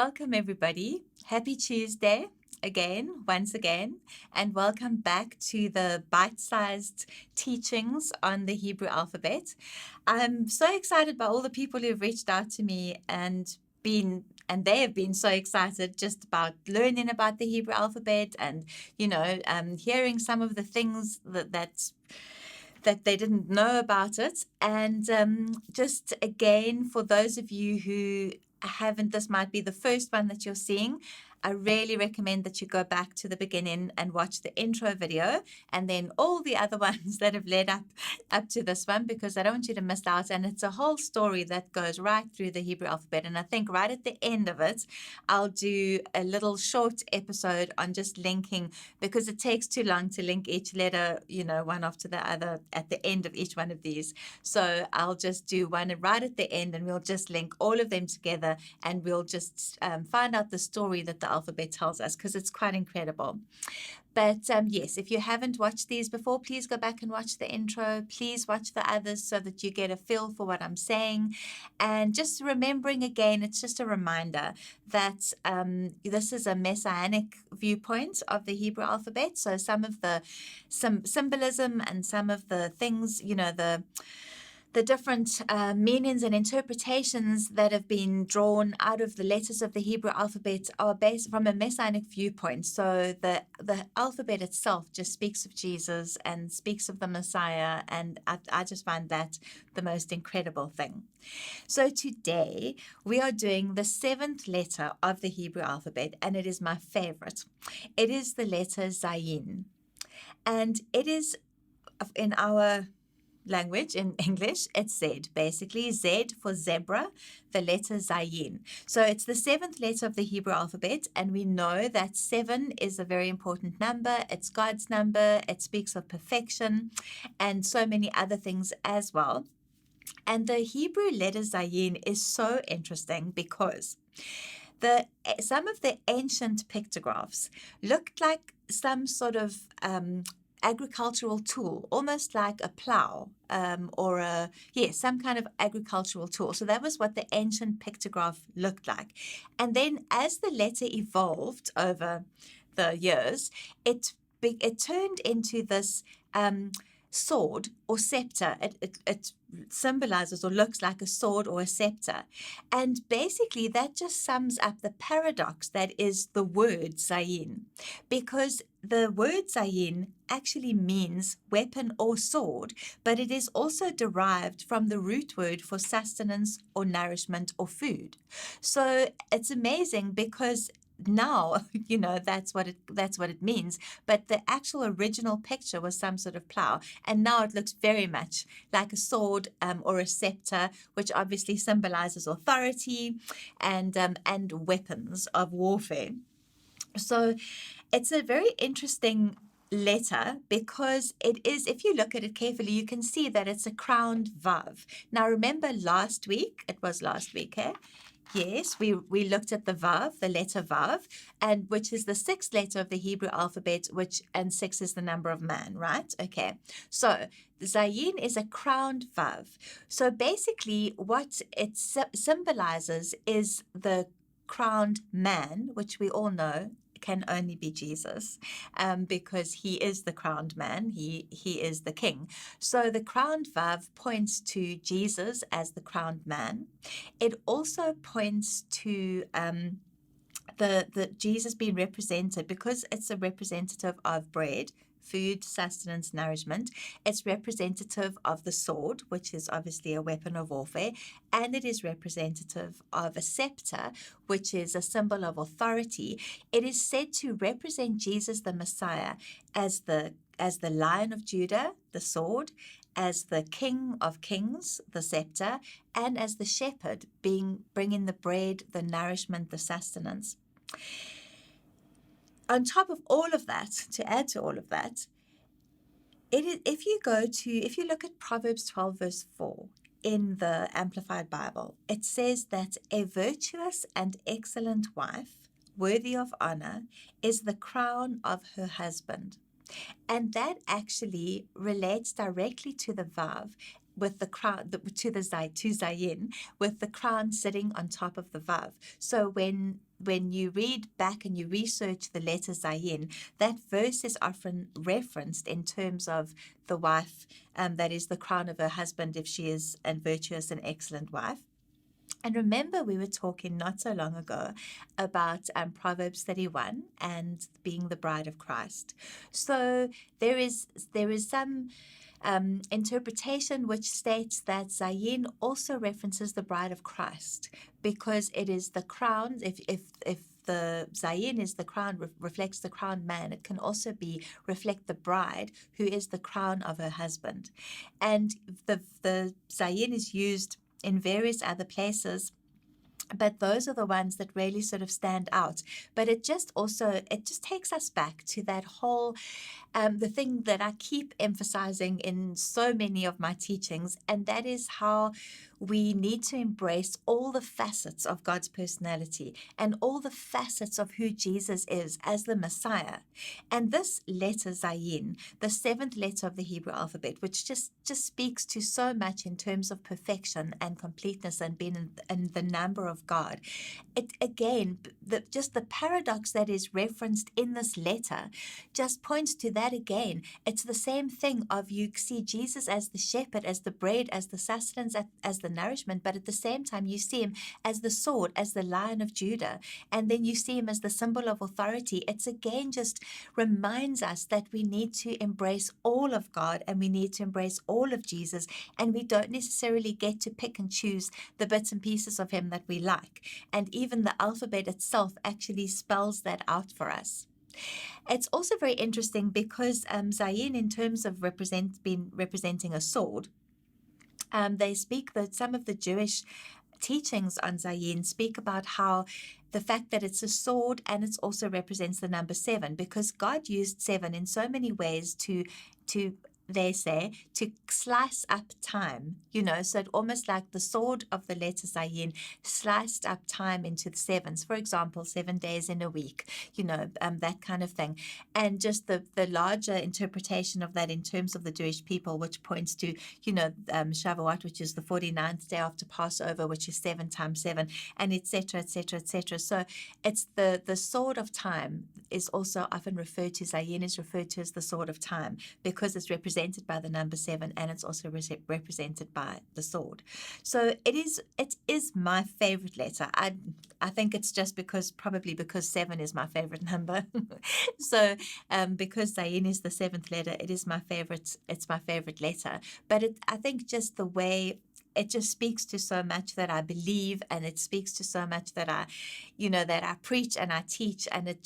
welcome everybody. Happy Tuesday once again, and welcome back to the bite-sized teachings on the Hebrew alphabet. I'm so excited by all the people who've reached out to me and they have been so excited just about learning about the Hebrew alphabet and, hearing some of the things that they didn't know about it. And just again, for those of you who haven't, this might be the first one that you're seeing, I really recommend that you go back to the beginning and watch the intro video and then all the other ones that have led up to this one, because I don't want you to miss out. And it's a whole story that goes right through the Hebrew alphabet. And I think right at the end of it, I'll do a little short episode on just linking, because it takes too long to link each letter, one after the other at the end of each one of these. So I'll just do one right at the end and we'll just link all of them together and we'll just find out the story that the alphabet tells us, because it's quite incredible. But yes, if you haven't watched these before, please go back and watch the intro. Please watch the others so that you get a feel for what I'm saying. And just remembering again, it's just a reminder that this is a messianic viewpoint of the Hebrew alphabet. So some symbolism and some of the things, the different meanings and interpretations that have been drawn out of the letters of the Hebrew alphabet are based from a messianic viewpoint. So the alphabet itself just speaks of Jesus and speaks of the Messiah, and I just find that the most incredible thing. So today we are doing the seventh letter of the Hebrew alphabet, and it is my favorite. It is the letter Zayin, and it is in our language, in English, it's Z, basically Z for zebra, the letter Zayin. So it's the seventh letter of the Hebrew alphabet, and we know that 7 is a very important number. It's God's number. It speaks of perfection and so many other things as well. And the Hebrew letter Zayin is so interesting because some of the ancient pictographs looked like some sort of agricultural tool, almost like a plow or some kind of agricultural tool. So that was what the ancient pictograph looked like. And then as the letter evolved over the years, it turned into this sword or scepter. It symbolizes or looks like a sword or a scepter. And basically that just sums up the paradox that is the word Zayin, because the word Zayin actually means weapon or sword, but it is also derived from the root word for sustenance or nourishment or food. So it's amazing because now, that's what it means. But the actual original picture was some sort of plow. And now it looks very much like a sword or a scepter, which obviously symbolizes authority and weapons of warfare. So it's a very interesting letter because it is, if you look at it carefully, you can see that it's a crowned vav. Now remember last week, Yes, we looked at the vav, the letter vav, and which is the sixth letter of the Hebrew alphabet, and 6 is the number of man, right? Okay, so the Zayin is a crowned vav. So basically what it symbolizes is the crowned man, which we all know can only be Jesus, because he is the crowned man. He is the king. So the crowned vav points to Jesus as the crowned man. It also points to the Jesus being represented, because it's a representative of bread, food, sustenance, nourishment. It's representative of the sword, which is obviously a weapon of warfare, and it is representative of a scepter, which is a symbol of authority. It is said to represent Jesus the Messiah as the Lion of Judah, the sword, as the King of Kings, the scepter, and as the shepherd, bringing the bread, the nourishment, the sustenance. On top of all of that, to add to all of that, if you look at Proverbs 12 verse 4 in the Amplified Bible, it says that a virtuous and excellent wife, worthy of honor, is the crown of her husband. And that actually relates directly to the vav, with the crown, to Zayin, with the crown sitting on top of the vav. So when when you read back and you research the letter Zayin, that verse is often referenced in terms of the wife that is the crown of her husband if she is a virtuous and excellent wife. And remember, we were talking not so long ago about Proverbs 31 and being the bride of Christ. So there is some interpretation which states that Zayin also references the bride of Christ because it is the crown. If the Zayin is the crown, reflects the crowned man, it can also reflect the bride who is the crown of her husband. And the Zayin is used in various other places, but those are the ones that really sort of stand out. But it just takes us back to that whole the thing that I keep emphasizing in so many of my teachings, and that is how we need to embrace all the facets of God's personality and all the facets of who Jesus is as the Messiah. And this letter, Zayin, the seventh letter of the Hebrew alphabet, which just speaks to so much in terms of perfection and completeness and being in the number of God. It again, just the paradox that is referenced in this letter just points to that again. It's the same thing of you see Jesus as the shepherd, as the bread, as the sustenance, as the nourishment, but at the same time you see him as the sword, as the Lion of Judah, and then you see him as the symbol of authority. It's again just reminds us that we need to embrace all of God and we need to embrace all of Jesus, and we don't necessarily get to pick and choose the bits and pieces of him that we like. And even the alphabet itself actually spells that out for us. It's also very interesting because Zayin, in terms of representing a sword, they speak that some of the Jewish teachings on Zayin speak about how the fact that it's a sword and it also represents the number 7, because God used 7 in so many ways to they say, to slice up time, so it almost like the sword of the letter Zayin sliced up time into the sevens, for example, 7 days in a week, that kind of thing. And just the larger interpretation of that in terms of the Jewish people, which points to, Shavuot, which is the 49th day after Passover, which is 7 times 7, and etc., etc., etc. So it's the sword of time is also often referred to, Zayin is referred to as the sword of time because it's represented by the number 7 and it's also represented by the sword. So it is my favorite letter. I think it's just probably because 7 is my favorite number. So because Zayin is the 7th letter, it's my favorite letter. But I think just the way it just speaks to so much that I believe, and it speaks to so much that I preach and I teach. And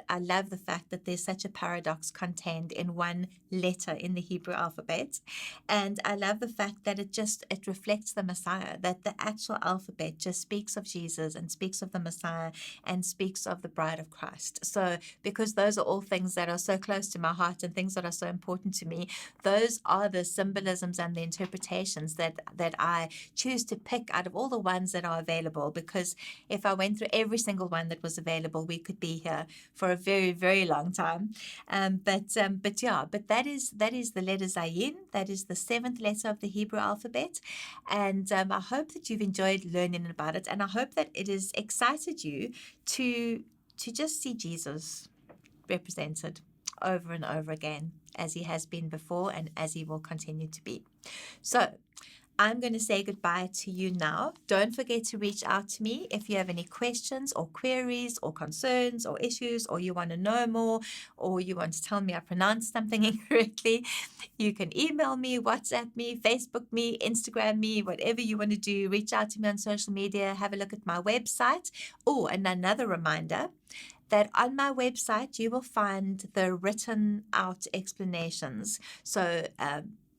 I love the fact that there's such a paradox contained in one letter in the Hebrew alphabet. And I love the fact that it reflects the Messiah, that the actual alphabet just speaks of Jesus and speaks of the Messiah and speaks of the bride of Christ. So because those are all things that are so close to my heart and things that are so important to me, those are the symbolisms and the interpretations that I choose to pick out of all the ones that are available, because if I went through every single one that was available, we could be here for a very, very long time. But that is the letter Zayin. That is the 7th letter of the Hebrew alphabet. And I hope that you've enjoyed learning about it, and I hope that it has excited you to just see Jesus represented over and over again, as he has been before and as he will continue to be. So I'm going to say goodbye to you now. Don't forget to reach out to me if you have any questions or queries or concerns or issues, or you want to know more, or you want to tell me I pronounced something incorrectly. You can email me, WhatsApp me, Facebook me, Instagram me, whatever you want to do. Reach out to me on social media. Have a look at my website. Oh, and another reminder that on my website you will find the written out explanations. So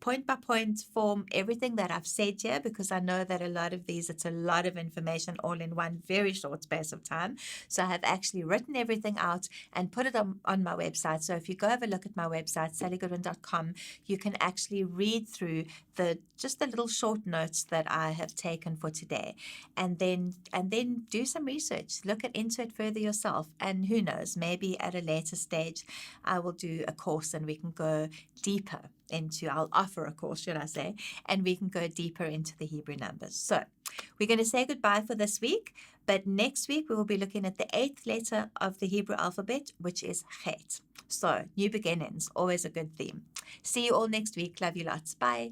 point by point form, everything that I've said here, because I know that a lot of these, it's a lot of information all in one very short space of time. So I have actually written everything out and put it on my website. So if you go have a look at my website, sallygoodwin.com, you can actually read through just the little short notes that I have taken for today, and then do some research, look into it further yourself, and who knows, maybe at a later stage I will do a course and we can go deeper I'll offer a course, should I say, and we can go deeper into the Hebrew numbers. So we're going to say goodbye for this week, but next week we will be looking at the 8th letter of the Hebrew alphabet, which is Chet. So new beginnings, always a good theme. See you all next week. Love you lots. Bye.